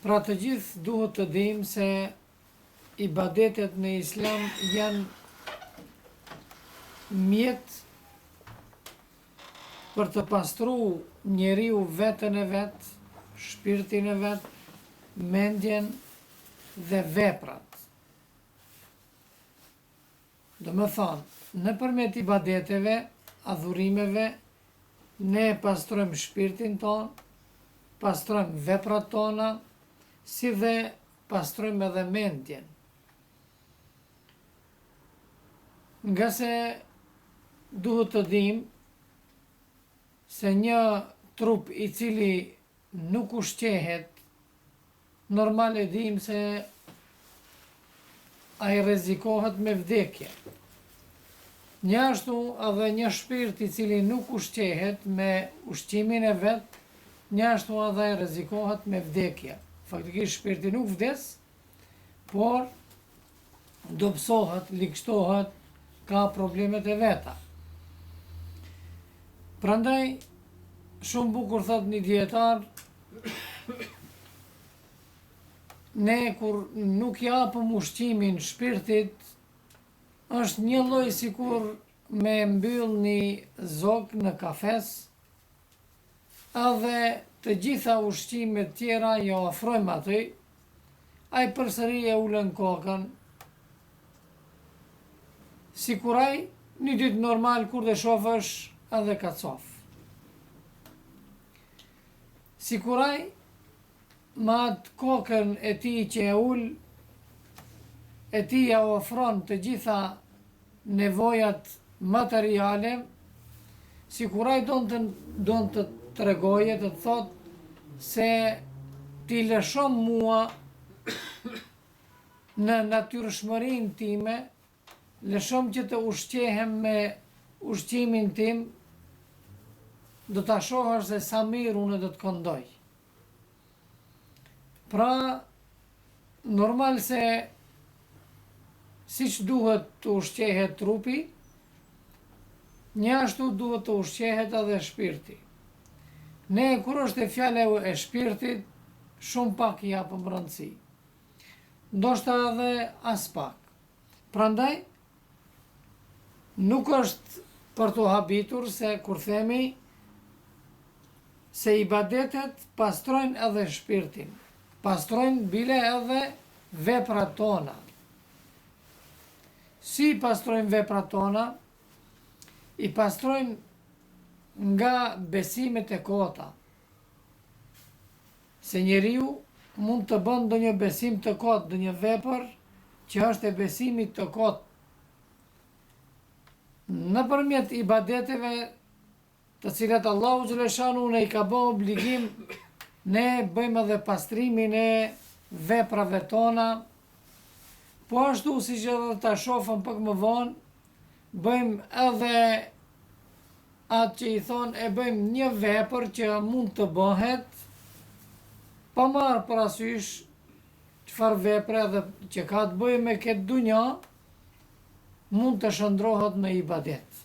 Pra të gjithë duhet të dim se ibadetet në Islam janë mjet për të pastru njeriu vetën e vet, shpirtin e vet, mendjen dhe veprat. Do më thonë, nëpërmjet ibadeteve, adhurimeve, ne pastrojmë shpirtin ton, pastrojmë veprat tona, si dhe pastrojmë edhe mendjen. Nga se duhet të dim se një trup i cili nuk ushqehet, normal e dim se ai rrezikohet me vdekje. Njashtu edhe një shpirt i cili nuk ushqehet me ushqimin e vet, njashtu edhe rrezikohet me vdekje. Faktikisht shpirti nuk vdes, por dobësohet, likështohet, ka problemet e veta. Prandaj, shumë bukur thot një dietar, ne kur nuk japëm ushqimin shpirtit, është një lloj sikur me mbyll një zog në kafes, edhe të gjitha ushqimet tjera jo ofrojmë aty, ai përsëri e ulen kokën, sikuraj një ditë normal kur dhe shofësh edhe ka cof. Sikuraj ma atë kokën e ti që e ul, e ti ja ofron të gjitha nevojat materiale, sikuraj do të tregoje, të thot se ti lëshon mua në natyrshmërinë time, lëshon që të ushqehem me ushqimin tim, do ta shohësh se sa mirë unë do të këndoj. Pra, normal se siç duhet të ushqehet trupi, njashtu duhet të ushqehet edhe shpirti. Ne, kur është e fjala e shpirtit, shumë pak i japëm rëndësi. Ndoshta edhe as pak. Prandaj, nuk është për të habitur se kur themi se ibadetet pastrojnë edhe shpirtin, pastrojnë bile edhe veprat tona. Si pastrojnë veprat tona? I pastrojnë nga besimet e kota. Se njeriu mund të bën ndonjë besim të kot, ndonjë vepër që është e besimit të kot. Nëpërmjet ibadeteve të cilat Allahu xhaleshanu ne i ka bërë obligim, ne bëjmë edhe pastrimin e veprave tona, po ashtu si që edhe ta shohëm pak më vonë, bëjmë edhe atë që i thonë e bëjmë një vepër që mund të bëhet, pa marrë parasysh çfarë vepre edhe që ka të bëjë me këtë dunja, mund të shndrohet në ibadet.